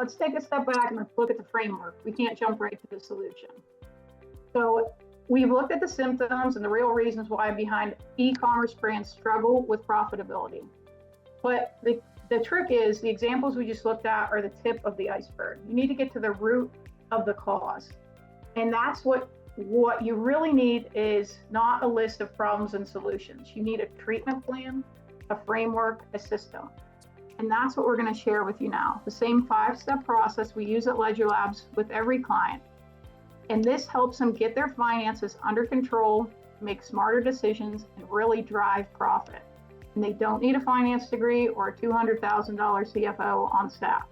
let's take a step back and let's look at the framework. We can't jump right to the solution. So we've looked at the symptoms and the real reasons why behind e-commerce brands struggle with profitability. But the trick is the examples we just looked at are the tip of the iceberg. You need to get to the root of the cause. And that's what you really need is not a list of problems and solutions. You need a treatment plan, a framework, a system. And that's what we're going to share with you now. The same 5-step process we use at Ledger Labs with every client. And this helps them get their finances under control, make smarter decisions, and really drive profit. And they don't need a finance degree or a $200,000 CFO on staff.